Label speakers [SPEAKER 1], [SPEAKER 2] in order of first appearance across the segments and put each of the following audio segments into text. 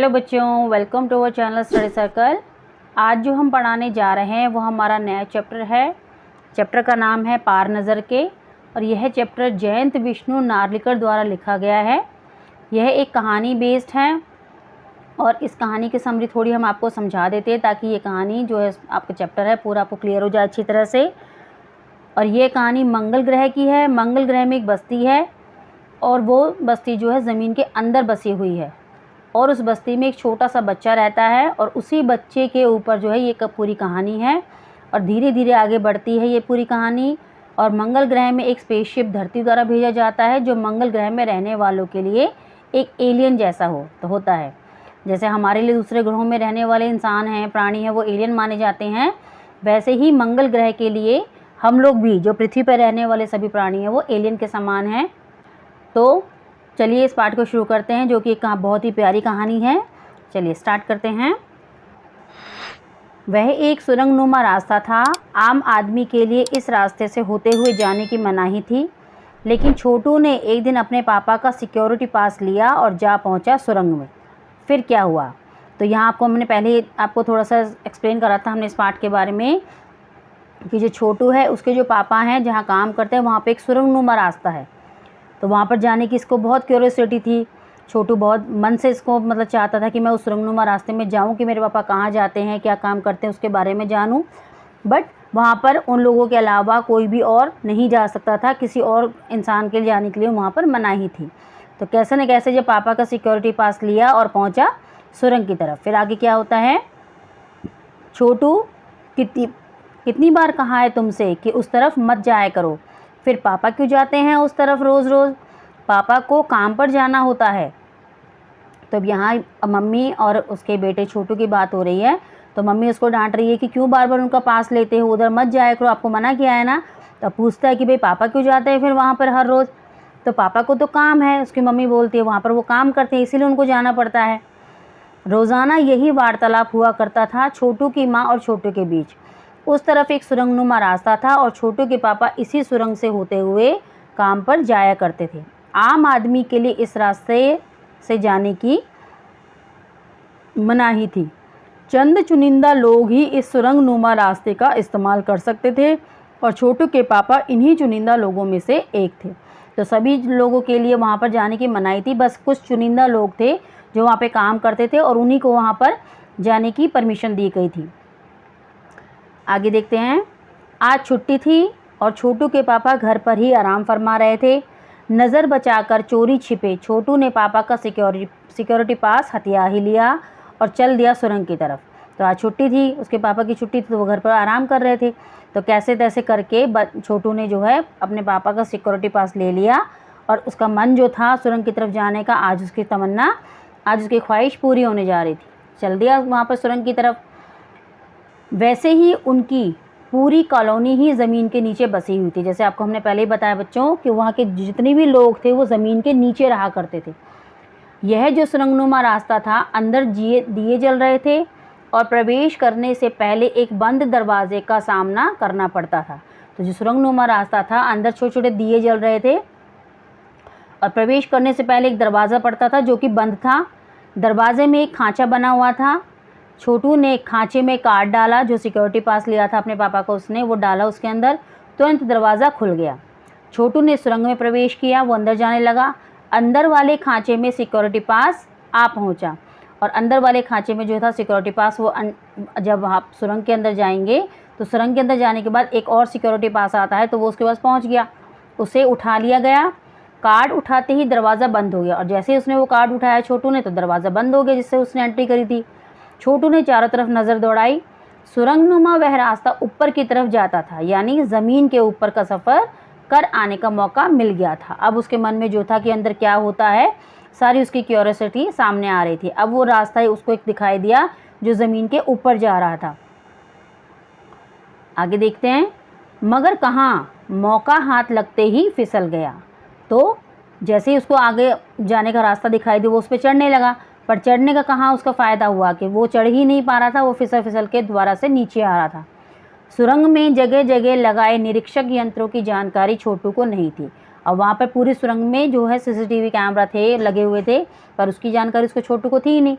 [SPEAKER 1] Hello बच्चों, welcome to our channel study circle. आज जो हम पढ़ाने जा रहे हैं वो हमारा नया चैप्टर है। चैप्टर का नाम है पार नज़र के, और यह चैप्टर जयंत विष्णु नार्लिकर द्वारा लिखा गया है। यह एक कहानी बेस्ड है और इस कहानी की समरी थोड़ी हम आपको समझा देते हैं ताकि ये कहानी जो है आपका चैप्टर है पूरा आपको क्लियर हो जाए अच्छी तरह से। और ये कहानी मंगल ग्रह की है। मंगल ग्रह में एक बस्ती है और वो बस्ती जो है ज़मीन के अंदर बसी हुई है, और उस बस्ती में एक छोटा सा बच्चा रहता है और उसी बच्चे के ऊपर जो है ये पूरी कहानी है। और धीरे धीरे आगे बढ़ती है ये पूरी कहानी। और मंगल ग्रह में एक स्पेसशिप धरती द्वारा भेजा जाता है जो मंगल ग्रह में रहने वालों के लिए एक एलियन जैसा होता है। जैसे हमारे लिए दूसरे ग्रहों में रहने वाले इंसान हैं, प्राणी हैं, वो एलियन माने जाते हैं, वैसे ही मंगल ग्रह के लिए हम लोग भी जो पृथ्वी पर रहने वाले सभी प्राणी हैं वो एलियन के समान हैं। तो चलिए इस पाठ को शुरू करते हैं जो कि एक बहुत ही प्यारी कहानी है। चलिए स्टार्ट करते हैं। वह एक सुरंगनुमा रास्ता था। आम आदमी के लिए इस रास्ते से होते हुए जाने की मनाही थी, लेकिन छोटू ने एक दिन अपने पापा का सिक्योरिटी पास लिया और जा पहुंचा सुरंग में। फिर क्या हुआ, तो यहाँ आपको हमने पहले आपको थोड़ा सा एक्सप्लेन करा था हमने इस पाठ के बारे में कि जो छोटू है उसके जो पापा हैं जहाँ काम करते हैं वहाँ पे एक सुरंगनुमा रास्ता है। तो वहाँ पर जाने की इसको बहुत क्यूरियोसिटी थी। छोटू बहुत मन से इसको चाहता था कि मैं उस सुरंगनुमा रास्ते में जाऊँ कि मेरे पापा कहाँ जाते हैं, क्या काम करते हैं, उसके बारे में जानूँ। बट वहाँ पर उन लोगों के अलावा कोई भी और नहीं जा सकता था, किसी और इंसान के लिए जाने के लिए वहाँ पर मनाही थी। तो कैसे न कैसे जब पापा का सिक्योरिटी पास लिया और पहुँचा सुरंग की तरफ। फिर आगे क्या होता है, छोटू कितनी बार कहा है तुमसे कि उस तरफ मत जाया करो। फिर पापा क्यों जाते हैं उस तरफ रोज़ रोज़, पापा को काम पर जाना होता है। तो अब यहाँ मम्मी और उसके बेटे छोटू की बात हो रही है, तो मम्मी उसको डांट रही है कि क्यों बार बार उनका पास लेते हो, उधर मत जाया करो, आपको मना किया है ना। तो पूछता है कि भाई पापा क्यों जाते हैं फिर वहाँ पर हर रोज़। तो पापा को तो काम है, उसकी मम्मी बोलती है वहाँ पर वो काम करते हैं इसीलिए उनको जाना पड़ता है। रोज़ाना यही वार्तालाप हुआ करता था छोटू की माँ और छोटू के बीच। उस तरफ एक सुरंगनुमा रास्ता था और छोटू के पापा इसी सुरंग से होते हुए काम पर जाया करते थे। आम आदमी के लिए इस रास्ते से जाने की मनाही थी। चंद चुनिंदा लोग ही इस सुरंगनुमा रास्ते का इस्तेमाल कर सकते थे और छोटू के पापा इन्हीं चुनिंदा लोगों में से एक थे। तो सभी लोगों के लिए वहाँ पर जाने की मनाही थी, बस कुछ चुनिंदा लोग थे जो वहाँ पे काम करते थे और उन्हीं को वहाँ पर जाने की परमिशन दी गई थी। आगे देखते हैं। आज छुट्टी थी और छोटू के पापा घर पर ही आराम फरमा रहे थे। नज़र बचाकर चोरी छिपे छोटू ने पापा का सिक्योरिटी पास हथिया ही लिया और चल दिया सुरंग की तरफ। तो आज छुट्टी थी, उसके पापा की छुट्टी थी, तो वो घर पर आराम कर रहे थे। तो कैसे तैसे करके छोटू ने जो है अपने पापा का सिक्योरिटी पास ले लिया और उसका मन जो था सुरंग की तरफ जाने का, आज उसकी तमन्ना, आज उसकी ख्वाहिश पूरी होने जा रही थी। चल दिया वहाँ पर सुरंग की तरफ। वैसे ही उनकी पूरी कॉलोनी ही ज़मीन के नीचे बसी हुई थी। जैसे आपको हमने पहले ही बताया बच्चों कि वहाँ के जितने भी लोग थे वो ज़मीन के नीचे रहा करते थे। यह जो सुरंगनुमा रास्ता था, अंदर दिए जल रहे थे और प्रवेश करने से पहले एक बंद दरवाजे का सामना करना पड़ता था। तो जो सुरंगनुमा रास्ता था, अंदर छोटे छोटे दिए जल रहे थे और प्रवेश करने से पहले एक दरवाज़ा पड़ता था जो कि बंद था। दरवाजे में एक खांचा बना हुआ था। छोटू ने खांचे में कार्ड डाला, जो सिक्योरिटी पास लिया था अपने पापा को उसने, वो डाला उसके अंदर। तुरंत दरवाज़ा खुल गया। छोटू ने सुरंग में प्रवेश किया, वो अंदर जाने लगा। अंदर वाले खांचे में सिक्योरिटी पास आ पहुंचा और अंदर वाले खांचे में जो था सिक्योरिटी पास, वो जब आप सुरंग के अंदर जाएंगे तो सुरंग के अंदर जाने के बाद एक और सिक्योरिटी पास आता है, तो वो उसके पास पहुँच गया, उसे उठा लिया गया। कार्ड उठाते ही दरवाज़ा बंद हो गया और जैसे ही उसने वो कार्ड उठाया छोटू ने, तो दरवाज़ा बंद हो गया जिससे उसने एंट्री करी थी। छोटू ने चारों तरफ नज़र दौड़ाई। सुरंगनुमा वह रास्ता ऊपर की तरफ जाता था, यानी ज़मीन के ऊपर का सफ़र कर आने का मौका मिल गया था। अब उसके मन में जो था कि अंदर क्या होता है, सारी उसकी क्यूरियोसिटी सामने आ रही थी। अब वो रास्ता ही उसको एक दिखाई दिया जो ज़मीन के ऊपर जा रहा था। आगे देखते हैं। मगर कहाँ, मौका हाथ लगते ही फिसल गया। तो जैसे ही उसको आगे जाने का रास्ता दिखाई दिया वो उस पर चढ़ने लगा, पर चढ़ने का कहाँ उसका फ़ायदा हुआ कि वो चढ़ ही नहीं पा रहा था, वो फिसल फिसल के दोबारा से नीचे आ रहा था। सुरंग में जगह जगह लगाए निरीक्षक यंत्रों की जानकारी छोटू को नहीं थी। और वहाँ पर पूरी सुरंग में जो है सीसीटीवी कैमरा थे लगे हुए थे, पर उसकी जानकारी उसको छोटू को थी ही नहीं।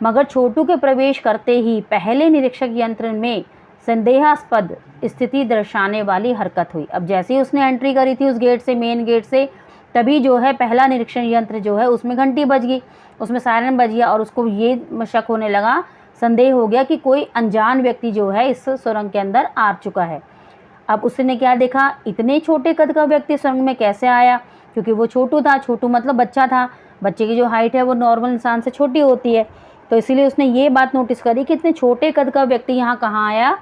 [SPEAKER 1] मगर छोटू के प्रवेश करते ही पहले निरीक्षक यंत्र में संदेहास्पद स्थिति दर्शाने वाली हरकत हुई। अब जैसे ही उसने एंट्री करी थी उस गेट से, मेन गेट से, तभी जो है पहला निरीक्षण यंत्र जो है उसमें घंटी बज गई, उसमें सायरन बज गया और उसको ये शक होने लगा, संदेह हो गया कि कोई अनजान व्यक्ति जो है इस सुरंग के अंदर आ चुका है। अब उसने क्या देखा, इतने छोटे कद का व्यक्ति सुरंग में कैसे आया, क्योंकि वो छोटू था, छोटू मतलब बच्चा था, बच्चे की जो हाइट है वो नॉर्मल इंसान से छोटी होती है, तो इसीलिए उसने ये बात नोटिस करी कि इतने छोटे कद का व्यक्ति यहाँ कहाँ आया।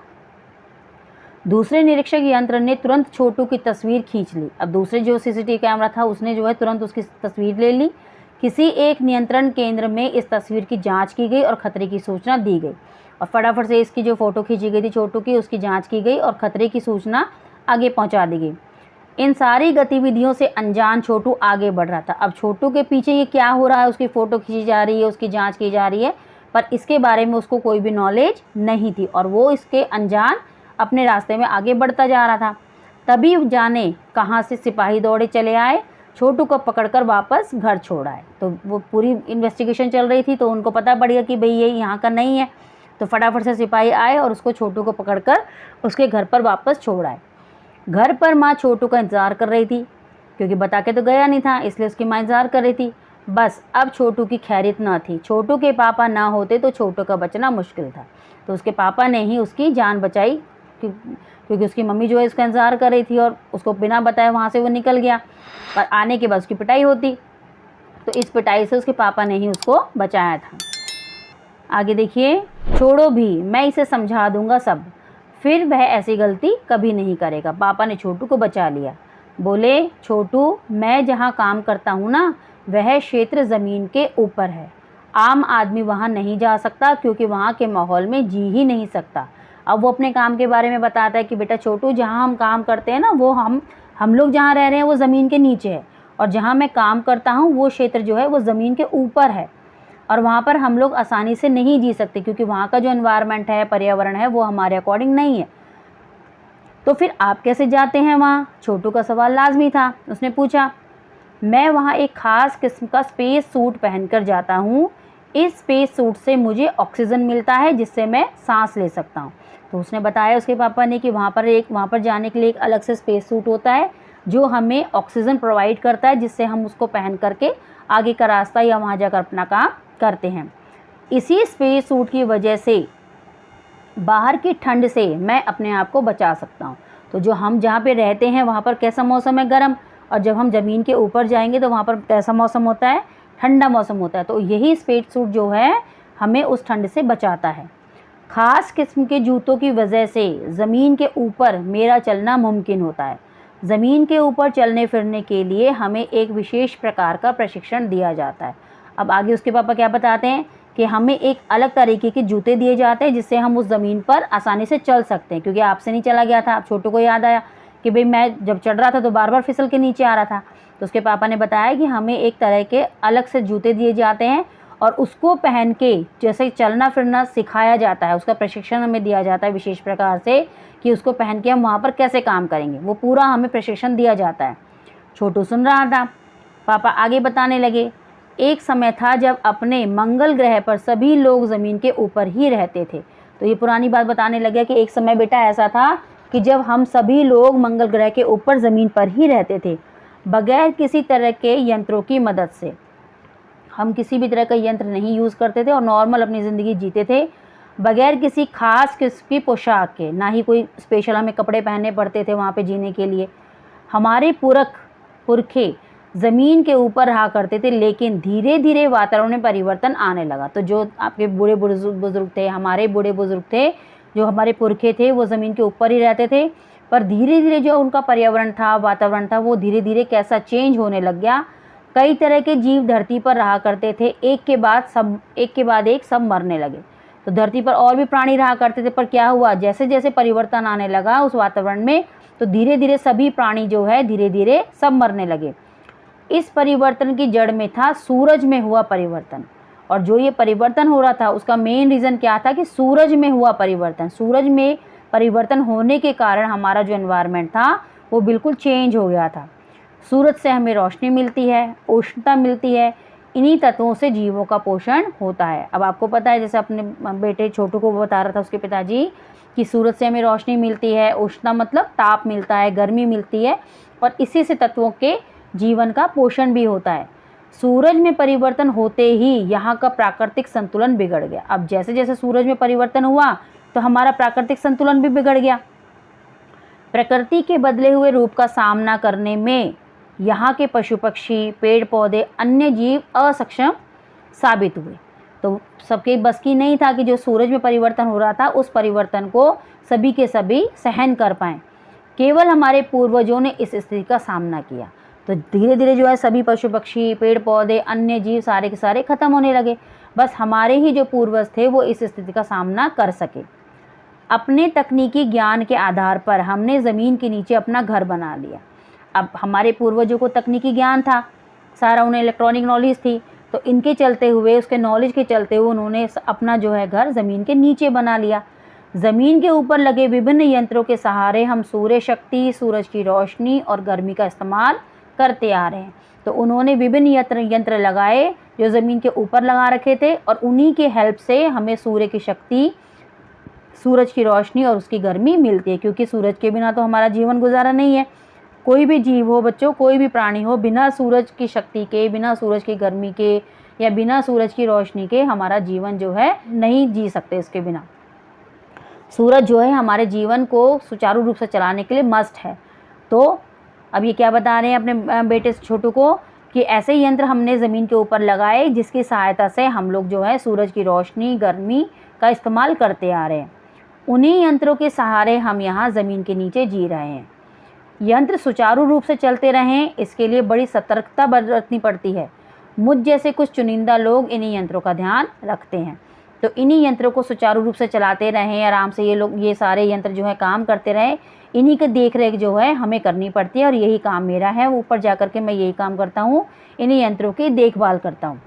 [SPEAKER 1] दूसरे निरीक्षक यंत्र ने तुरंत छोटू की तस्वीर खींच ली। अब दूसरे जो सीसीटीवी कैमरा था उसने जो है तुरंत उसकी तस्वीर ले ली। किसी एक नियंत्रण केंद्र में इस तस्वीर की जांच की गई और खतरे की सूचना दी गई, और फटाफट से इसकी जो फ़ोटो खींची गई थी छोटू की, उसकी जांच की गई और खतरे की सूचना आगे पहुंचा दी गई। इन सारी गतिविधियों से अनजान छोटू आगे बढ़ रहा था। अब छोटू के पीछे ये क्या हो रहा है, उसकी फ़ोटो खींची जा रही है, उसकी जाँच की जा रही है, पर इसके बारे में उसको कोई भी नॉलेज नहीं थी और वो इसके अनजान अपने रास्ते में आगे बढ़ता जा रहा था। तभी जाने कहाँ से सिपाही दौड़े चले आए, छोटू को पकड़कर वापस घर छोड़ आए। तो वो पूरी इन्वेस्टिगेशन चल रही थी तो उनको पता पड़ गया कि भाई ये यहाँ का नहीं है, तो फटाफट से सिपाही आए और उसको, छोटू को पकड़कर उसके घर पर वापस छोड़ आए। घर पर माँ छोटू का इंतज़ार कर रही थी, क्योंकि बता के तो गया नहीं था, इसलिए उसकी माँ इंतज़ार कर रही थी। बस अब छोटू की खैरियत ना थी। छोटू के पापा ना होते तो छोटू का बचना मुश्किल था, तो उसके पापा ने ही उसकी जान बचाई, क्योंकि उसकी मम्मी जो है उसका इंतज़ार कर रही थी और उसको बिना बताए वहाँ से वो निकल गया, पर आने के बाद उसकी पिटाई होती, तो इस पिटाई से उसके पापा ने ही उसको बचाया था। आगे देखिए, छोड़ो भी, मैं इसे समझा दूंगा सब, फिर वह ऐसी गलती कभी नहीं करेगा। पापा ने छोटू को बचा लिया। बोले, छोटू, मैं जहाँ काम करता हूँ ना, वह क्षेत्र ज़मीन के ऊपर है। आम आदमी वहाँ नहीं जा सकता, क्योंकि वहाँ के माहौल में जी ही नहीं सकता। अब वो अपने काम के बारे में बताता है कि बेटा छोटू, जहाँ हम काम करते हैं ना, वो हम लोग जहाँ रह रहे हैं वो ज़मीन के नीचे है, और जहाँ मैं काम करता हूँ वो क्षेत्र जो है वो ज़मीन के ऊपर है, और वहाँ पर हम लोग आसानी से नहीं जी सकते, क्योंकि वहाँ का जो एनवायरनमेंट है, पर्यावरण है, वो हमारे अकॉर्डिंग नहीं है। तो फिर आप कैसे जाते हैं वहाँ? छोटू का सवाल लाजमी था। उसने पूछा, मैं वहाँ एक ख़ास किस्म का स्पेस सूट पहनकर जाता हूँ। इस स्पेस सूट से मुझे ऑक्सीजन मिलता है, जिससे मैं सांस ले सकता हूँ। तो उसने बताया उसके पापा ने कि वहाँ पर जाने के लिए एक अलग से स्पेस सूट होता है जो हमें ऑक्सीजन प्रोवाइड करता है, जिससे हम उसको पहन करके आगे का रास्ता या वहाँ जाकर अपना काम करते हैं। इसी स्पेस सूट की वजह से बाहर की ठंड से मैं अपने आप को बचा सकता हूँ। तो जो हम जहाँ पे रहते हैं वहाँ पर कैसा मौसम है? गर्म, और जब हम ज़मीन के ऊपर जाएंगे तो वहाँ पर कैसा मौसम होता है? ठंडा मौसम होता है। तो यही स्पेस सूट जो है हमें उस ठंड से बचाता है। ख़ास किस्म के जूतों की वजह से ज़मीन के ऊपर मेरा चलना मुमकिन होता है। ज़मीन के ऊपर चलने फिरने के लिए हमें एक विशेष प्रकार का प्रशिक्षण दिया जाता है। अब आगे उसके पापा क्या बताते हैं कि हमें एक अलग तरीके के जूते दिए जाते हैं, जिससे हम उस ज़मीन पर आसानी से चल सकते हैं, क्योंकि आपसे नहीं चला गया था। अब छोटू को याद आया कि भाई मैं जब चढ़ रहा था तो बार बार फिसल के नीचे आ रहा था। तो उसके पापा ने बताया कि हमें एक तरह के अलग से जूते दिए जाते हैं और उसको पहन के जैसे चलना फिरना सिखाया जाता है, उसका प्रशिक्षण हमें दिया जाता है विशेष प्रकार से, कि उसको पहन के हम वहाँ पर कैसे काम करेंगे, वो पूरा हमें प्रशिक्षण दिया जाता है। छोटू सुन रहा था। पापा आगे बताने लगे, एक समय था जब अपने मंगल ग्रह पर सभी लोग ज़मीन के ऊपर ही रहते थे। तो ये पुरानी बात बताने लगे कि एक समय बेटा ऐसा था कि जब हम सभी लोग मंगल ग्रह के ऊपर ज़मीन पर ही रहते थे, बगैर किसी तरह के यंत्रों की मदद से। हम किसी भी तरह का यंत्र नहीं यूज़ करते थे और नॉर्मल अपनी ज़िंदगी जीते थे, बगैर किसी खास किस्म की पोशाक के, ना ही कोई स्पेशल हमें कपड़े पहनने पड़ते थे वहाँ पे जीने के लिए। हमारे पुरखे ज़मीन के ऊपर रहा करते थे, लेकिन धीरे धीरे वातावरण में परिवर्तन आने लगा। तो जो आपके बूढ़े बुजुर्ग थे, हमारे बूढ़े बुजुर्ग थे, जो हमारे पुरखे थे, वो ज़मीन के ऊपर ही रहते थे, पर धीरे धीरे जो उनका पर्यावरण था, वातावरण था, वो धीरे धीरे कैसा चेंज होने लग गया। कई तरह के जीव धरती पर रहा करते थे, एक के बाद एक सब मरने लगे। तो धरती पर और भी प्राणी रहा करते थे, पर क्या हुआ, जैसे जैसे परिवर्तन आने लगा उस वातावरण में, तो धीरे धीरे सभी प्राणी जो है धीरे धीरे सब मरने लगे। इस परिवर्तन की जड़ में था सूरज में हुआ परिवर्तन, और जो ये परिवर्तन हो रहा था उसका मेन रीज़न क्या था कि सूरज में हुआ परिवर्तन। सूरज में परिवर्तन होने के कारण हमारा जो एनवायरनमेंट था वो बिल्कुल चेंज हो गया था। सूरज से हमें रोशनी मिलती है, उष्णता मिलती है, इन्हीं तत्वों से जीवों का पोषण होता है। अब आपको पता है, जैसे अपने बेटे छोटू को बता रहा था उसके पिताजी कि सूरज से हमें रोशनी मिलती है, उष्णता मतलब ताप मिलता है, गर्मी मिलती है, और इसी से तत्वों के जीवन का पोषण भी होता है। सूरज में परिवर्तन होते ही यहाँ का प्राकृतिक संतुलन बिगड़ गया। अब जैसे जैसे सूरज में परिवर्तन हुआ तो हमारा प्राकृतिक संतुलन भी बिगड़ गया। प्रकृति के बदले हुए रूप का सामना करने में यहाँ के पशु पक्षी, पेड़ पौधे, अन्य जीव असक्षम साबित हुए। तो सबके बस की नहीं था कि जो सूरज में परिवर्तन हो रहा था उस परिवर्तन को सभी के सभी सहन कर पाएँ। केवल हमारे पूर्वजों ने इस स्थिति का सामना किया। तो धीरे धीरे जो है सभी पशु पक्षी, पेड़ पौधे, अन्य जीव सारे के सारे खत्म होने लगे। बस हमारे ही जो पूर्वज थे वो इस स्थिति का सामना कर सके। अपने तकनीकी ज्ञान के आधार पर हमने ज़मीन के नीचे अपना घर बना लिया। अब हमारे पूर्वजों को तकनीकी ज्ञान था, सारा उन्हें इलेक्ट्रॉनिक नॉलेज थी, तो इनके चलते हुए, उसके नॉलेज के चलते हुए उन्होंने अपना जो है घर ज़मीन के नीचे बना लिया। ज़मीन के ऊपर लगे विभिन्न यंत्रों के सहारे हम सूर्य शक्ति, सूरज की रोशनी और गर्मी का इस्तेमाल करते आ रहे हैं। तो उन्होंने विभिन्न यंत्र लगाए जो ज़मीन के ऊपर लगा रखे थे, और उन्हीं के हेल्प से हमें सूर्य की शक्ति, सूरज की रोशनी और उसकी गर्मी मिलती है, क्योंकि सूरज के बिना तो हमारा जीवन गुजारा नहीं है। कोई भी जीव हो बच्चों, कोई भी प्राणी हो, बिना सूरज की शक्ति के, बिना सूरज की गर्मी के या बिना सूरज की रोशनी के हमारा जीवन जो है नहीं जी सकते इसके बिना। सूरज जो है हमारे जीवन को सुचारू रूप से चलाने के लिए मस्ट है। तो अब ये क्या बता रहे हैं अपने बेटे छोटू को कि ऐसे यंत्र हमने ज़मीन के ऊपर लगाए जिसकी सहायता से हम लोग जो है सूरज की रोशनी, गर्मी का इस्तेमाल करते आ रहे हैं। उन्हीं यंत्रों के सहारे हम यहाँ ज़मीन के नीचे जी रहे हैं। यंत्र सुचारू रूप से चलते रहें, इसके लिए बड़ी सतर्कता बरतनी पड़ती है। मुझ जैसे कुछ चुनिंदा लोग इन्हीं यंत्रों का ध्यान रखते हैं। तो इन्हीं यंत्रों को सुचारू रूप से चलाते रहें, आराम से ये सारे यंत्र जो है काम करते रहें, इन्हीं की देख रेख जो है हमें करनी पड़ती है। और यही काम मेरा है, ऊपर जा कर के मैं यही काम करता हूँ, इन्हीं यंत्रों की देखभाल करता हूँ।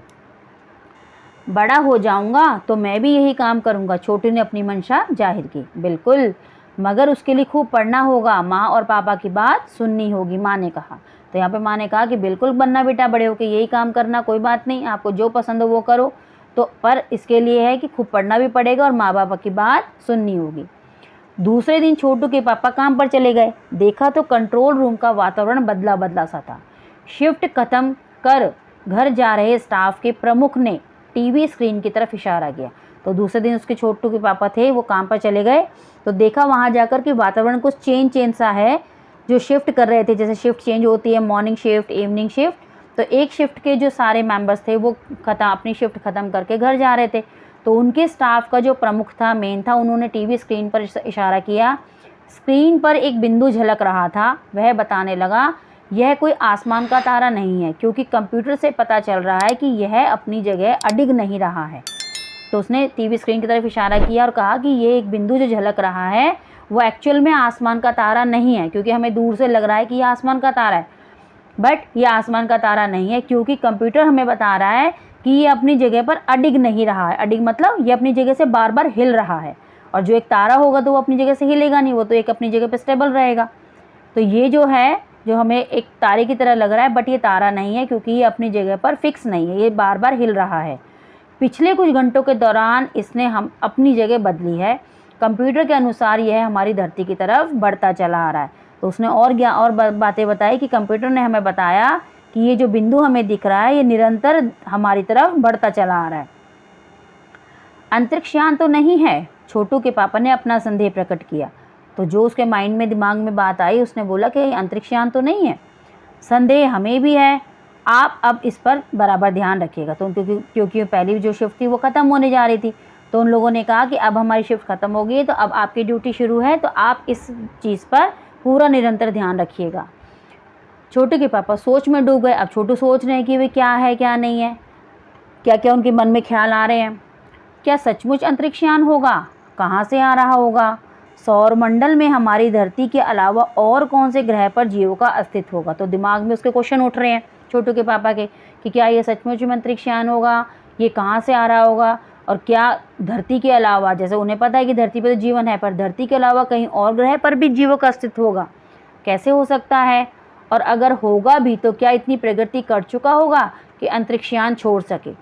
[SPEAKER 1] बड़ा हो जाऊँगा तो मैं भी यही काम करूँगा, छोटू ने अपनी मंशा जाहिर की। बिल्कुल, मगर उसके लिए खूब पढ़ना होगा, माँ और पापा की बात सुननी होगी, माँ ने कहा। तो यहाँ पे माँ ने कहा कि बिल्कुल बनना बेटा, बड़े होकर यही काम करना, कोई बात नहीं, आपको जो पसंद हो वो करो। तो पर इसके लिए है कि खूब पढ़ना भी पड़ेगा और माँ बाप की बात सुननी होगी। दूसरे दिन छोटू के पापा काम पर चले गए। देखा तो कंट्रोल रूम का वातावरण बदला बदला सा था। शिफ्ट खत्म कर घर जा रहे स्टाफ के प्रमुख ने टीवी स्क्रीन की तरफ इशारा किया। तो दूसरे दिन उसके छोटू के पापा थे, वो काम पर चले गए। तो देखा वहाँ जाकर कि वातावरण कुछ चेंज सा है। जो शिफ्ट कर रहे थे, जैसे शिफ्ट चेंज होती है, मॉर्निंग शिफ्ट, इवनिंग शिफ्ट, तो एक शिफ्ट के जो सारे मेंबर्स थे वो अपनी शिफ्ट ख़त्म करके घर जा रहे थे। तो उनके स्टाफ का जो प्रमुख था, मेन था, उन्होंने टीवी स्क्रीन पर इशारा किया। स्क्रीन पर एक बिंदु झलक रहा था। वह बताने लगा यह कोई आसमान का तारा नहीं है, क्योंकि कंप्यूटर से पता चल रहा है कि यह अपनी जगह अडिग नहीं रहा है। तो उसने टीवी स्क्रीन की तरफ इशारा किया और कहा कि ये एक बिंदु जो झलक रहा है वो एक्चुअल में आसमान का तारा नहीं है, क्योंकि हमें दूर से लग रहा है कि ये आसमान का तारा है, बट ये आसमान का तारा नहीं है, क्योंकि कंप्यूटर हमें बता रहा है कि ये अपनी जगह पर अडिग नहीं रहा है। अडिग मतलब ये अपनी जगह से बार बार हिल रहा है, और जो एक तारा होगा तो वो अपनी जगह से हिलेगा नहीं, वो तो एक अपनी जगह पर स्टेबल रहेगा। तो ये जो है, जो हमें एक तारे की तरह लग रहा है, बट ये तारा नहीं है, क्योंकि ये अपनी जगह पर फिक्स नहीं है, ये बार बार हिल रहा है। पिछले कुछ घंटों के दौरान इसने हम अपनी जगह बदली है। कंप्यूटर के अनुसार यह हमारी धरती की तरफ बढ़ता चला आ रहा है। तो उसने और बातें बताई कि कंप्यूटर ने हमें बताया कि ये जो बिंदु हमें दिख रहा है ये निरंतर हमारी तरफ बढ़ता चला आ रहा है। अंतरिक्षयान तो नहीं है, छोटू के पापा ने अपना संदेह प्रकट किया। तो जो उसके माइंड में, दिमाग में बात आई, उसने बोला कि अंतरिक्षयान तो नहीं है। संदेह हमें भी है, आप अब इस पर बराबर ध्यान रखिएगा। तो क्योंकि पहली जो शिफ्ट थी वो ख़त्म होने जा रही थी, तो उन लोगों ने कहा कि अब हमारी शिफ्ट ख़त्म हो गई, तो अब आपकी ड्यूटी शुरू है, तो आप इस चीज़ पर पूरा निरंतर ध्यान रखिएगा। छोटू के पापा सोच में डूब गए। अब छोटू सोच रहे हैं कि वे क्या है क्या नहीं है, क्या क्या उनके मन में ख्याल आ रहे हैं। क्या सचमुच अंतरिक्षयान होगा? कहाँ से आ रहा होगा? सौरमंडल में हमारी धरती के अलावा और कौन से ग्रह पर जीवों का अस्तित्व होगा? तो दिमाग में उसके क्वेश्चन उठ रहे हैं छोटू के पापा के कि क्या ये सचमुच में अंतरिक्षयान होगा, ये कहाँ से आ रहा होगा, और क्या धरती के अलावा, जैसे उन्हें पता है कि धरती पर तो जीवन है, पर धरती के अलावा कहीं और ग्रह पर भी जीवों का अस्तित्व होगा, कैसे हो सकता है? और अगर होगा भी तो क्या इतनी प्रगति कर चुका होगा कि अंतरिक्षयान छोड़ सके।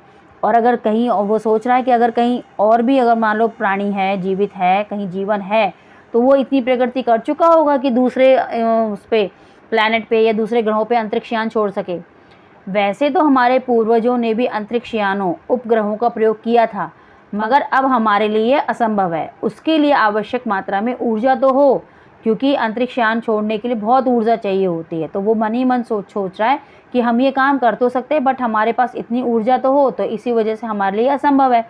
[SPEAKER 1] और अगर कहीं वो सोच रहा है कि अगर कहीं और भी अगर मान लो प्राणी है, जीवित है, कहीं जीवन है, तो वो इतनी प्रगति कर चुका होगा कि दूसरे उस पे प्लैनेट पे या दूसरे ग्रहों पे अंतरिक्षयान छोड़ सके। वैसे तो हमारे पूर्वजों ने भी अंतरिक्षयानों, उपग्रहों का प्रयोग किया था, मगर अब हमारे लिए असंभव है। उसके लिए आवश्यक मात्रा में ऊर्जा तो हो, क्योंकि अंतरिक्षयान छोड़ने के लिए बहुत ऊर्जा चाहिए होती है। तो वो मन ही मन सोच रहा है कि हम ये काम कर तो सकते हैं, बट हमारे पास इतनी ऊर्जा तो हो, तो इसी वजह से हमारे लिए असंभव है।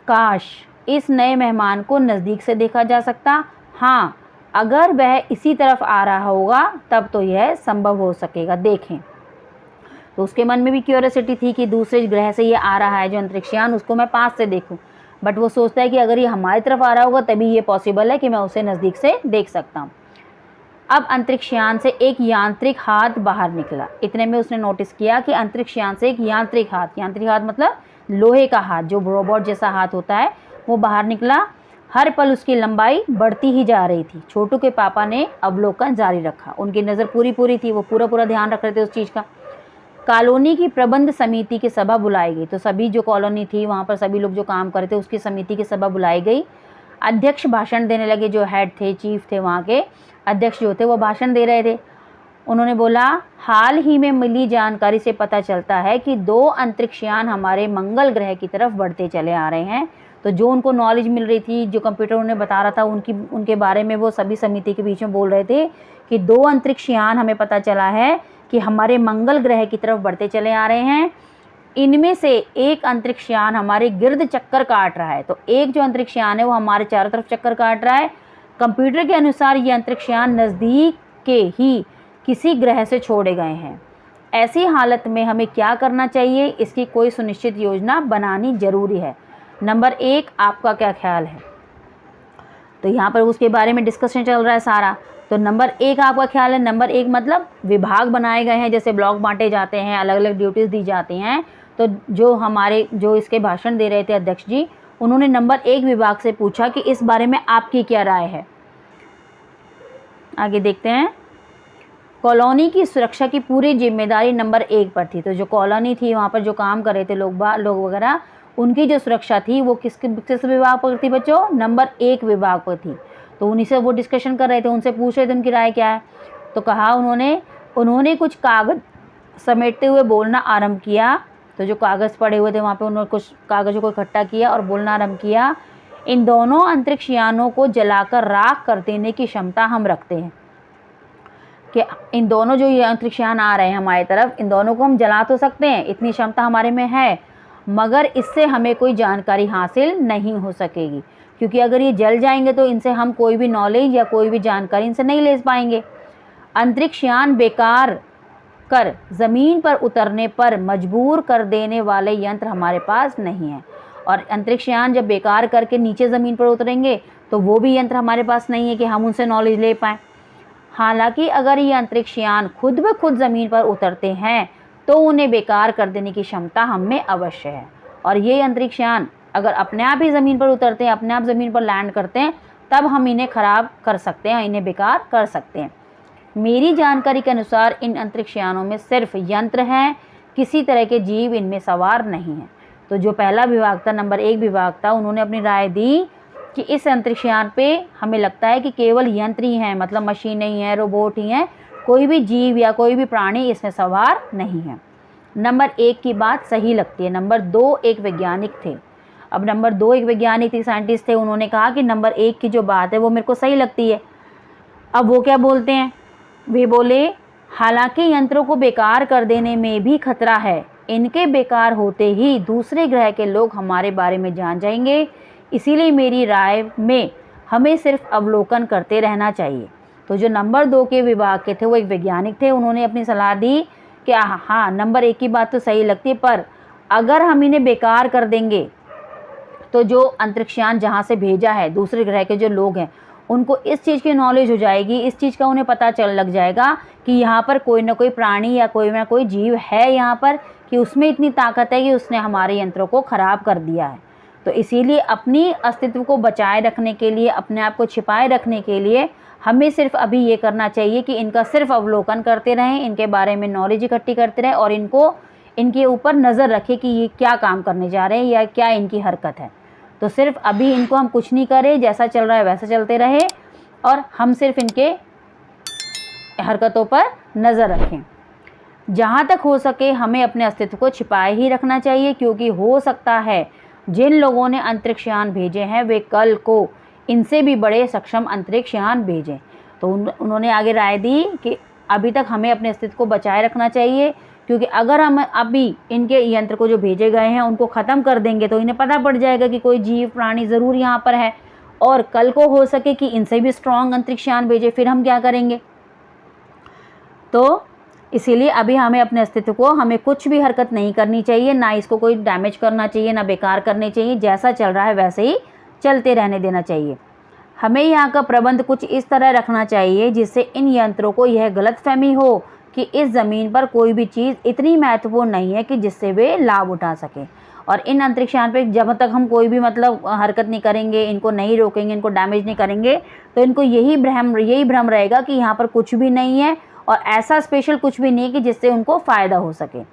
[SPEAKER 1] काश इस नए मेहमान को नज़दीक से देखा जा सकता। हाँ, अगर वह इसी तरफ आ रहा होगा तब तो यह संभव हो सकेगा। देखें, तो उसके मन में भी क्यूरियोसिटी थी कि दूसरे ग्रह से ये आ रहा है जो अंतरिक्षयान, उसको मैं पास से देखूं। बट वो सोचता है कि अगर ये हमारी तरफ आ रहा होगा तभी ये पॉसिबल है कि मैं उसे नज़दीक से देख सकता हूँ। अब अंतरिक्षयान से एक यांत्रिक हाथ बाहर निकला। इतने में उसने नोटिस किया कि अंतरिक्षयान से एक यांत्रिक हाथ मतलब लोहे का हाथ, जो रोबोट जैसा हाथ होता है, वो बाहर निकला। हर पल उसकी लंबाई बढ़ती ही जा रही थी। छोटू के पापा ने अवलोकन जारी रखा। उनकी नज़र पूरी थी, वो पूरा ध्यान रख रहे थे उस चीज़ का। कॉलोनी की प्रबंध समिति की सभा बुलाई गई। तो सभी जो कॉलोनी थी वहाँ पर सभी लोग जो काम कर रहे थे उसकी समिति की सभा बुलाई गई। अध्यक्ष भाषण देने लगे। जो हेड थे, चीफ थे, वहाँ के अध्यक्ष जो थे वो भाषण दे रहे थे। उन्होंने बोला, हाल ही में मिली जानकारी से पता चलता है कि 2 अंतरिक्षयान हमारे मंगल ग्रह की तरफ बढ़ते चले आ रहे हैं। तो जो उनको नॉलेज मिल रही थी, जो कंप्यूटर उन्हें बता रहा था, उनके बारे में वो सभी समिति के बीच में बोल रहे थे कि 2 अंतरिक्षयान हमें पता चला है कि हमारे मंगल ग्रह की तरफ बढ़ते चले आ रहे हैं। इनमें से एक अंतरिक्षयान हमारे गिर्द चक्कर काट रहा है। तो एक जो अंतरिक्षयान है वो हमारे चारों तरफ चक्कर काट रहा है। कंप्यूटर के अनुसार ये अंतरिक्षयान नज़दीक के ही किसी ग्रह से छोड़े गए हैं। ऐसी हालत में हमें क्या करना चाहिए, इसकी कोई सुनिश्चित योजना बनानी जरूरी है। नंबर 1, आपका क्या ख्याल है? तो यहाँ पर उसके बारे में डिस्कशन चल रहा है सारा। तो नंबर 1 आपका ख्याल है। नंबर 1 मतलब विभाग बनाए गए हैं, जैसे ब्लॉक बांटे जाते हैं, अलग अलग ड्यूटीज़ दी जाती हैं। तो जो इसके भाषण दे रहे थे अध्यक्ष जी, उन्होंने नंबर 1 विभाग से पूछा कि इस बारे में आपकी क्या राय है। आगे देखते हैं। कॉलोनी की सुरक्षा की पूरी जिम्मेदारी नंबर 1 पर थी। तो जो कॉलोनी थी वहाँ पर जो काम कर रहे थे लोग वगैरह, उनकी जो सुरक्षा थी वो किस विभाग पर थी बच्चों? नंबर 1 विभाग पर थी। तो उन्हीं से वो डिस्कशन कर रहे थे, उनसे पूछ रहे थे उनकी राय क्या है। तो कहा उन्होंने कुछ कागज़ समेटते हुए बोलना आरंभ किया। तो जो कागज़ पड़े हुए थे वहाँ पे उन्होंने कुछ कागज़ों को इकट्ठा किया और बोलना आरंभ किया। इन दोनों अंतरिक्षयानों को जलाकर राख कर देने की क्षमता हम रखते हैं। कि इन दोनों जो ये अंतरिक्षयान आ रहे हैं हमारी तरफ, इन दोनों को हम जला तो सकते हैं, इतनी क्षमता हमारे में है, मगर इससे हमें कोई जानकारी हासिल नहीं हो सकेगी। क्योंकि अगर ये जल जाएंगे तो इनसे हम कोई भी नॉलेज या कोई भी जानकारी इनसे नहीं ले पाएंगे। अंतरिक्षयान बेकार कर ज़मीन पर उतरने पर मजबूर कर देने वाले यंत्र हमारे पास नहीं है। और अंतरिक्षयान जब बेकार करके नीचे ज़मीन पर उतरेंगे तो वो भी यंत्र हमारे पास नहीं है कि हम उनसे नॉलेज ले पाएँ। हालांकि अगर ये अंतरिक्षयान खुद ब खुद ज़मीन पर उतरते हैं तो उन्हें बेकार कर देने की क्षमता हम में अवश्य है। और ये अंतरिक्षयान अगर अपने आप ही ज़मीन पर उतरते हैं, अपने आप ज़मीन पर लैंड करते हैं, तब हम इन्हें ख़राब कर सकते हैं, इन्हें बेकार कर सकते हैं। मेरी जानकारी के अनुसार इन अंतरिक्षयानों में सिर्फ यंत्र हैं, किसी तरह के जीव इनमें सवार नहीं हैं। तो जो पहला विभाग था, नंबर 1 विभाग था, उन्होंने अपनी राय दी कि इस अंतरिक्षयान पे हमें लगता है कि केवल यंत्र ही हैं, मतलब मशीनें ही हैं, रोबोट ही हैं, कोई भी जीव या कोई भी प्राणी इसमें सवार नहीं है। नंबर 1 की बात सही लगती है। नंबर 2 एक वैज्ञानिक थे। अब नंबर 2 एक वैज्ञानिक थे, साइंटिस्ट थे, उन्होंने कहा कि नंबर 1 की जो बात है वो मेरे को सही लगती है। अब वो क्या बोलते हैं? वे बोले, हालांकि यंत्रों को बेकार कर देने में भी खतरा है, इनके बेकार होते ही दूसरे ग्रह के लोग हमारे बारे में जान जाएंगे। इसीलिए मेरी राय में हमें सिर्फ अवलोकन करते रहना चाहिए। तो जो नंबर 2 के विभाग के थे वो एक वैज्ञानिक थे, उन्होंने अपनी सलाह दी कि हाँ, नंबर 1 की बात तो सही लगती है, पर अगर हम इन्हें बेकार कर देंगे तो जो अंतरिक्षयान जहाँ से भेजा है, दूसरे ग्रह के जो लोग हैं, उनको इस चीज़ की नॉलेज हो जाएगी, इस चीज़ का उन्हें पता लग जाएगा कि यहाँ पर कोई ना कोई प्राणी या कोई ना कोई जीव है यहाँ पर, कि उसमें इतनी ताकत है कि उसने हमारे यंत्रों को ख़राब कर दिया है। तो इसीलिए अपनी अस्तित्व को बचाए रखने के लिए, अपने आप को छिपाए रखने के लिए हमें सिर्फ अभी ये करना चाहिए कि इनका सिर्फ अवलोकन करते रहें, इनके बारे में नॉलेज इकट्ठी करते रहें और इनके ऊपर नज़र रखें कि ये क्या काम करने जा रहे हैं या क्या इनकी हरकत है। तो सिर्फ अभी इनको हम कुछ नहीं करें, जैसा चल रहा है वैसा चलते रहे और हम सिर्फ इनके हरकतों पर नज़र रखें। जहाँ तक हो सके हमें अपने अस्तित्व को छिपाए ही रखना चाहिए, क्योंकि हो सकता है जिन लोगों ने अंतरिक्ष यान भेजे हैं वे कल को इनसे भी बड़े सक्षम अंतरिक्ष यान भेजें। तो उन्होंने आगे राय दी कि अभी तक हमें अपने अस्तित्व को बचाए रखना चाहिए, क्योंकि अगर हम अभी इनके यंत्र को जो भेजे गए हैं उनको ख़त्म कर देंगे तो इन्हें पता पड़ जाएगा कि कोई जीव प्राणी ज़रूर यहाँ पर है और कल को हो सके कि इनसे भी स्ट्रॉन्ग अंतरिक्ष यान भेजे, फिर हम क्या करेंगे। तो इसीलिए अभी हमें अपने अस्तित्व को, हमें कुछ भी हरकत नहीं करनी चाहिए, ना इसको कोई डैमेज करना चाहिए, ना बेकार करने चाहिए। जैसा चल रहा है वैसे ही चलते रहने देना चाहिए। हमें यहाँ का प्रबंध कुछ इस तरह रखना चाहिए जिससे इन यंत्रों को यह गलतफहमी हो कि इस ज़मीन पर कोई भी चीज़ इतनी महत्वपूर्ण नहीं है कि जिससे वे लाभ उठा सकें। और इन अंतरिक्ष यान पे जब तक हम कोई भी मतलब हरकत नहीं करेंगे, इनको नहीं रोकेंगे, इनको डैमेज नहीं करेंगे, तो इनको यही भ्रम रहेगा कि यहाँ पर कुछ भी नहीं है और ऐसा स्पेशल कुछ भी नहीं कि जिससे उनको फ़ायदा हो सके।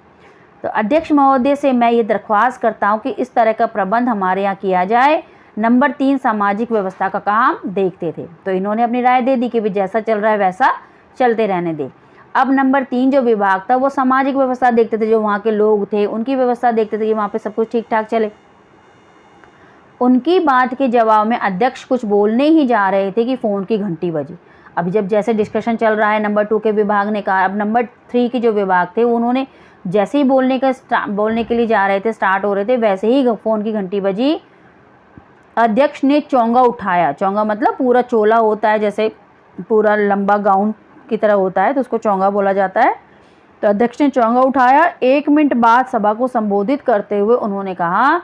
[SPEAKER 1] तो अध्यक्ष महोदय से मैं ये दरख्वास्त करता हूँ कि इस तरह का प्रबंध हमारे यहाँ किया जाए। नंबर 3 सामाजिक व्यवस्था का काम देखते थे। तो इन्होंने अपनी राय दे दी कि भी जैसा चल रहा है वैसा चलते रहने दे। अब नंबर 3 जो विभाग था वो सामाजिक व्यवस्था देखते थे, जो वहाँ के लोग थे उनकी व्यवस्था देखते थे कि वहाँ पे सब कुछ ठीक ठाक चले। उनकी बात के जवाब में अध्यक्ष कुछ बोलने ही जा रहे थे कि फ़ोन की घंटी बजी। अभी जब जैसे डिस्कशन चल रहा है नंबर 2 के विभाग ने कहा, अब नंबर 3 के जो विभाग थे उन्होंने जैसे ही बोलने के लिए जा रहे थे, स्टार्ट हो रहे थे, वैसे ही फ़ोन की घंटी बजी। अध्यक्ष ने चोंगा उठाया। चोंगा मतलब पूरा चोला होता है, जैसे पूरा लंबा गाउन की तरह होता है, तो उसको चोंगा बोला जाता है। तो अध्यक्ष ने चोंगा उठाया। 1 मिनट बाद सभा को संबोधित करते हुए उन्होंने कहा,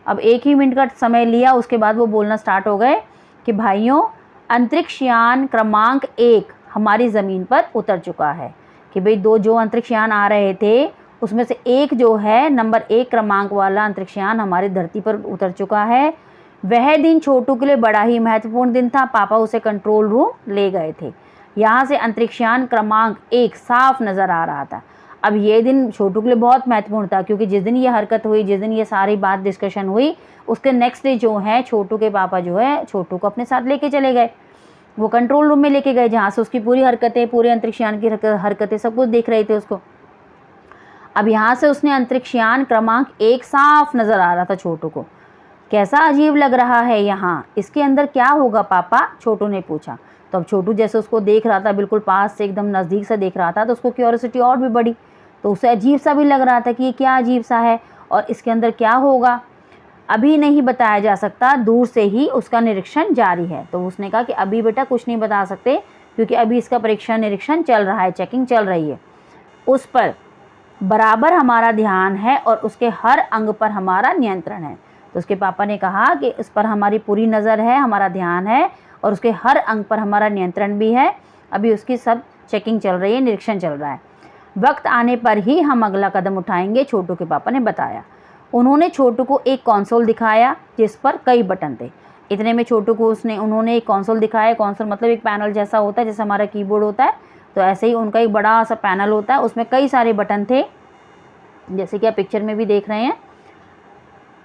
[SPEAKER 1] अब 1 ही मिनट का समय लिया, उसके बाद वो बोलना स्टार्ट हो गए कि भाइयों, अंतरिक्ष यान क्रमांक 1 हमारी ज़मीन पर उतर चुका है। कि भाई जो अंतरिक्ष यान आ रहे थे उसमें से एक जो है नंबर 1 क्रमांक वाला अंतरिक्ष यान हमारी धरती पर उतर चुका है। वह दिन छोटू के लिए बड़ा ही महत्वपूर्ण दिन था। पापा उसे कंट्रोल रूम ले गए थे। यहाँ से अंतरिक्ष यान क्रमांक 1 साफ नज़र आ रहा था। अब ये दिन छोटू के लिए बहुत महत्वपूर्ण था, क्योंकि जिस दिन ये हरकत हुई, जिस दिन ये सारी बात डिस्कशन हुई, उसके नेक्स्ट डे जो है छोटू के पापा जो है छोटू को अपने साथ लेके चले गए। वो कंट्रोल रूम में लेके गए, जहाँ से उसकी पूरी हरकतें, पूरे अंतरिक्ष यान की हरकतें सब कुछ देख रहे थे उसको। अब यहाँ से उसने अंतरिक्ष यान क्रमांक 1 साफ नज़र आ रहा था छोटू को। कैसा अजीब लग रहा है यहाँ, इसके अंदर क्या होगा पापा, छोटू ने पूछा। तो अब छोटू जैसे उसको देख रहा था, बिल्कुल पास से एकदम नज़दीक से देख रहा था, तो उसको क्यूरियोसिटी और भी बढ़ी। तो उसे अजीब सा भी लग रहा था कि ये क्या अजीब सा है और इसके अंदर क्या होगा, अभी नहीं बताया जा सकता, दूर से ही उसका निरीक्षण जारी है। तो उसने कहा कि अभी बेटा कुछ नहीं बता सकते, क्योंकि अभी इसका परीक्षण निरीक्षण चल रहा है, चेकिंग चल रही है, उस पर बराबर हमारा ध्यान है और उसके हर अंग पर हमारा नियंत्रण है। तो उसके पापा ने कहा कि इस पर हमारी पूरी नज़र है, हमारा ध्यान है और उसके हर अंग पर हमारा नियंत्रण भी है। अभी उसकी सब चेकिंग चल रही है, निरीक्षण चल रहा है। वक्त आने पर ही हम अगला कदम उठाएंगे, छोटू के पापा ने बताया। उन्होंने छोटू को एक कंसोल दिखाया जिस पर कई बटन थे। इतने में छोटू को उन्होंने एक कंसोल दिखाया। कंसोल मतलब एक पैनल जैसा होता है, जैसे हमारा कीबोर्ड होता है, तो ऐसे ही उनका एक बड़ा सा पैनल होता है, उसमें कई सारे बटन थे, जैसे कि आप पिक्चर में भी देख रहे हैं।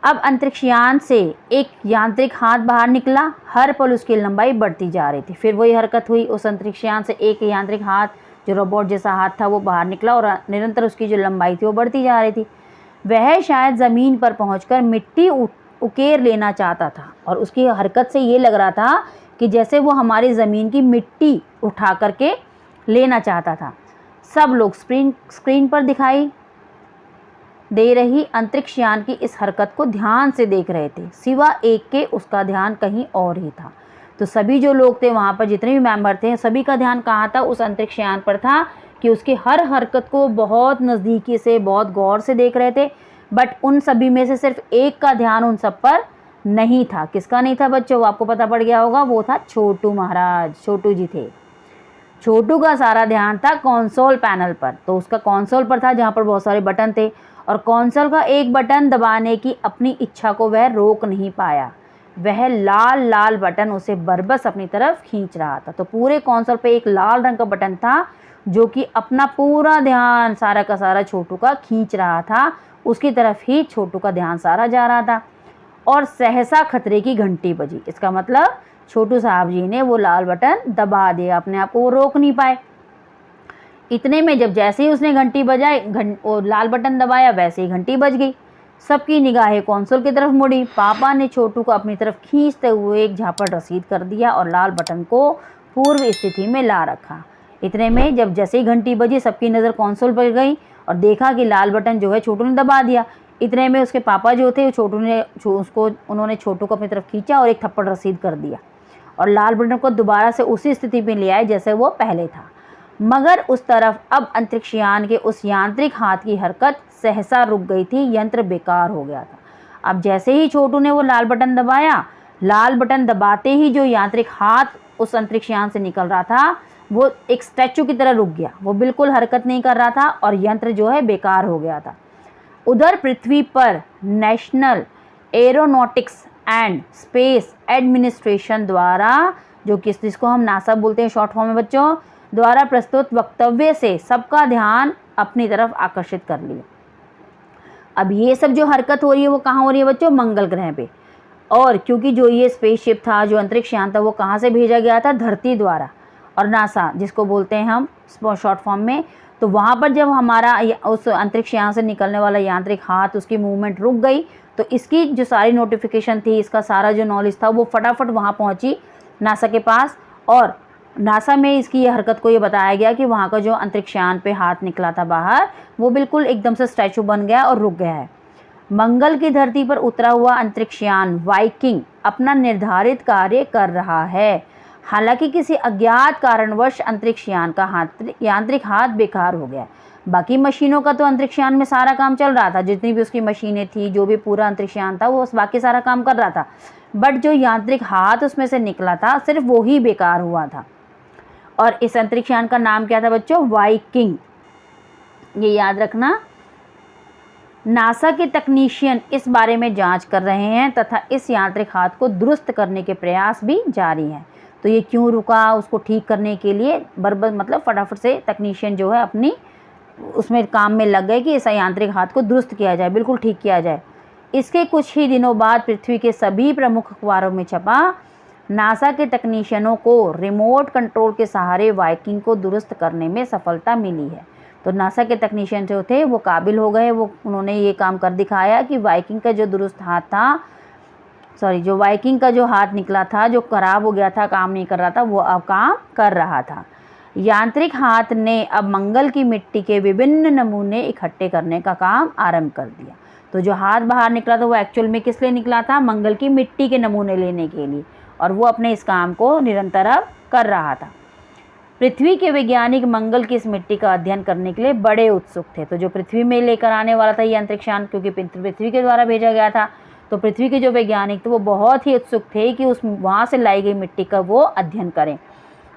[SPEAKER 1] अब अंतरिक्ष यान से एक यांत्रिक हाथ बाहर निकला। हर पल उसकी लंबाई बढ़ती जा रही थी। फिर वही हरकत हुई, उस अंतरिक्ष यान से एक यांत्रिक हाथ, जो रोबोट जैसा हाथ था, वो बाहर निकला और निरंतर उसकी जो लंबाई थी वो बढ़ती जा रही थी। वह शायद ज़मीन पर पहुंचकर मिट्टी उकेर लेना चाहता था और उसकी हरकत से ये लग रहा था कि जैसे वो हमारी ज़मीन की मिट्टी उठा करके लेना चाहता था। सब लोग स्क्रीन पर दिखाई दे रही अंतरिक्ष यान की इस हरकत को ध्यान से देख रहे थे। सिवा एक के उसका ध्यान कहीं और ही था। तो सभी जो लोग थे वहाँ पर, जितने भी मेंबर थे, सभी का ध्यान कहाँ था, उस अंतरिक्ष यान पर था कि उसकी हर हरकत को बहुत नज़दीकी से, बहुत गौर से देख रहे थे। बट उन सभी में से सिर्फ एक का ध्यान उन सब पर नहीं था। किसका नहीं था बच्चों, वो आपको पता पड़ गया होगा, वो था छोटू महाराज। छोटू जी थे। छोटू का सारा ध्यान था कंसोल पैनल पर। तो उसका कंसोल पर था जहाँ पर बहुत सारे बटन थे और कंसोल का एक बटन दबाने की अपनी इच्छा को वह रोक नहीं पाया। वह लाल लाल बटन उसे बरबस अपनी तरफ खींच रहा था। तो पूरे कंसोल पे एक लाल रंग का बटन था जो कि अपना पूरा ध्यान सारा का सारा छोटू का खींच रहा था। उसकी तरफ ही छोटू का ध्यान सारा जा रहा था और सहसा खतरे की घंटी बजी। इसका मतलब छोटू साहब जी ने वो लाल बटन दबा दिया, अपने आप को वो रोक नहीं पाए। इतने में जब जैसे ही उसने घंटी बजाई, वो लाल बटन दबाया, वैसे ही घंटी बज गई। सबकी निगाहें कंसोल की तरफ मुड़ी। पापा ने छोटू को अपनी तरफ खींचते हुए एक झापड़ रसीद कर दिया और लाल बटन को पूर्व स्थिति में ला रखा। इतने में जब जैसे ही घंटी बजी, सबकी नज़र कंसोल पर गई और देखा कि लाल बटन जो है छोटू ने दबा दिया। इतने में उसके पापा जो थे उन्होंने छोटू को अपनी तरफ खींचा और एक थप्पड़ रसीद कर दिया और लाल बटन को दोबारा से उसी स्थिति में ले आए जैसे वो पहले था। मगर उस तरफ अब अंतरिक्षयान के उस यांत्रिक हाथ की हरकत सहसा रुक गई थी। यंत्र बेकार हो गया था। अब जैसे ही छोटू ने वो लाल बटन दबाया, लाल बटन दबाते ही जो यांत्रिक हाथ उस अंतरिक्षयान से निकल रहा था वो एक स्टैचू की तरह रुक गया। वो बिल्कुल हरकत नहीं कर रहा था और यंत्र जो है बेकार हो गया था। उधर पृथ्वी पर national aeronautics and space administration द्वारा, जो कि जिसको हम नासा बोलते हैं शॉर्ट फॉर्म में बच्चों, द्वारा प्रस्तुत वक्तव्य से सबका ध्यान अपनी तरफ आकर्षित कर लिया। अब ये सब जो हरकत हो रही है वो कहाँ हो रही है बच्चों? मंगल ग्रह पे। और क्योंकि जो ये स्पेसशिप था, जो अंतरिक्षयान था, वो कहाँ से भेजा गया था? धरती द्वारा। और नासा जिसको बोलते हैं हम शॉर्ट फॉर्म में, तो वहाँ पर जब हमारा उस अंतरिक्षयान से निकलने वाला यांत्रिक हाथ, उसकी मूवमेंट रुक गई, तो इसकी जो सारी नोटिफिकेशन थी, इसका सारा जो नॉलेज था, वो फटाफट वहाँ पहुँची नासा के पास। और नासा में इसकी ये हरकत को ये बताया गया कि वहाँ का जो अंतरिक्षयान पे हाथ निकला था बाहर, वो बिल्कुल एकदम से स्टैचू बन गया और रुक गया है। मंगल की धरती पर उतरा हुआ अंतरिक्षयान वाइकिंग अपना निर्धारित कार्य कर रहा है। हालांकि किसी अज्ञात कारणवश अंतरिक्षयान का यांत्रिक हाथ बेकार हो गया। बाकी मशीनों का तो अंतरिक्षयान में सारा काम चल रहा था, जितनी भी उसकी मशीनें थी, जो भी पूरा अंतरिक्षयान था, वो बाकी सारा काम कर रहा था। बट जो यांत्रिक हाथ उसमें से निकला था, सिर्फ वो ही बेकार हुआ था। और इस अंतरिक्षयान का नाम क्या था बच्चों? वाइकिंग। ये याद रखना। नासा के तकनीशियन इस बारे में जांच कर रहे हैं तथा इस यांत्रिक हाथ को दुरुस्त करने के प्रयास भी जारी हैं। तो ये क्यों रुका, उसको ठीक करने के लिए मतलब फटाफट से तकनीशियन जो है अपनी उसमें काम में लग गए कि इस यांत्रिक हाथ को दुरुस्त किया जाए, बिल्कुल ठीक किया जाए। इसके कुछ ही दिनों बाद पृथ्वी के सभी प्रमुख अखबारों में छपा, नासा के तकनीशियनों को रिमोट कंट्रोल के सहारे वाइकिंग को दुरुस्त करने में सफलता मिली है। तो नासा के तकनीशियन जो थे वो काबिल हो गए, उन्होंने ये काम कर दिखाया कि वाइकिंग का जो दुरुस्त हाथ था, जो वाइकिंग का जो हाथ निकला था, जो खराब हो गया था, काम नहीं कर रहा था, वो अब काम कर रहा था। यांत्रिक हाथ ने अब मंगल की मिट्टी के विभिन्न नमूने इकट्ठे करने का काम आरंभ कर दिया। तो जो हाथ बाहर निकला था वो एक्चुअल में किस लिए निकला था? मंगल की मिट्टी के नमूने लेने के लिए, और वो अपने इस काम को निरंतर अब कर रहा था। पृथ्वी के वैज्ञानिक मंगल की इस मिट्टी का अध्ययन करने के लिए बड़े उत्सुक थे। तो जो पृथ्वी में लेकर आने वाला था ये अंतरिक्षयान, क्योंकि पृथ्वी के द्वारा भेजा गया था, तो पृथ्वी के जो वैज्ञानिक थे वो बहुत ही उत्सुक थे कि वहाँ से लाई गई मिट्टी का वो अध्ययन करें।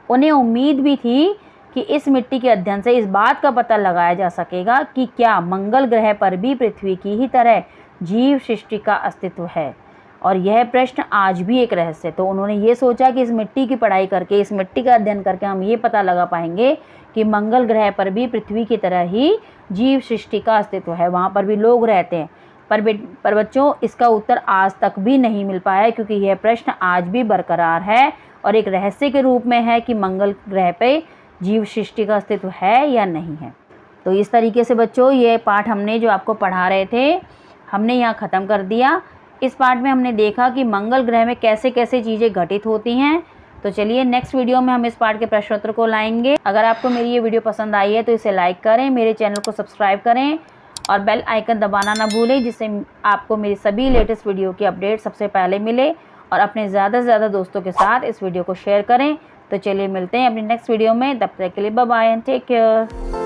[SPEAKER 1] उन्हें उम्मीद भी थी कि इस मिट्टी के अध्ययन से इस बात का पता लगाया जा सकेगा कि क्या मंगल ग्रह पर भी पृथ्वी की ही तरह जीव सृष्टि का अस्तित्व है। और यह प्रश्न आज भी एक रहस्य है। तो उन्होंने ये सोचा कि इस मिट्टी की पढ़ाई करके, इस मिट्टी का अध्ययन करके हम ये पता लगा पाएंगे कि मंगल ग्रह पर भी पृथ्वी की तरह ही जीव सृष्टि का अस्तित्व है, वहाँ पर भी लोग रहते हैं। पर बच्चों इसका उत्तर आज तक भी नहीं मिल पाया, क्योंकि यह प्रश्न आज भी बरकरार है और एक रहस्य के रूप में है कि मंगल ग्रह पे जीव सृष्टि का अस्तित्व है या नहीं है। तो इस तरीके से बच्चों ये पाठ हमने जो आपको पढ़ा रहे थे, हमने यहाँ ख़त्म कर दिया। इस पाठ में हमने देखा कि मंगल ग्रह में कैसे कैसे चीज़ें घटित होती हैं। तो चलिए नेक्स्ट वीडियो में हम इस पाठ के प्रश्नोत्तर को लाएंगे। अगर आपको मेरी ये वीडियो पसंद आई है तो इसे लाइक करें, मेरे चैनल को सब्सक्राइब करें और बेल आइकन दबाना ना भूलें, जिससे आपको मेरी सभी लेटेस्ट वीडियो की अपडेट सबसे पहले मिले। और अपने ज़्यादा से ज़्यादा दोस्तों के साथ इस वीडियो को शेयर करें। तो चलिए मिलते हैं अपनी नेक्स्ट वीडियो में, तब तक के लिए bye bye and take care.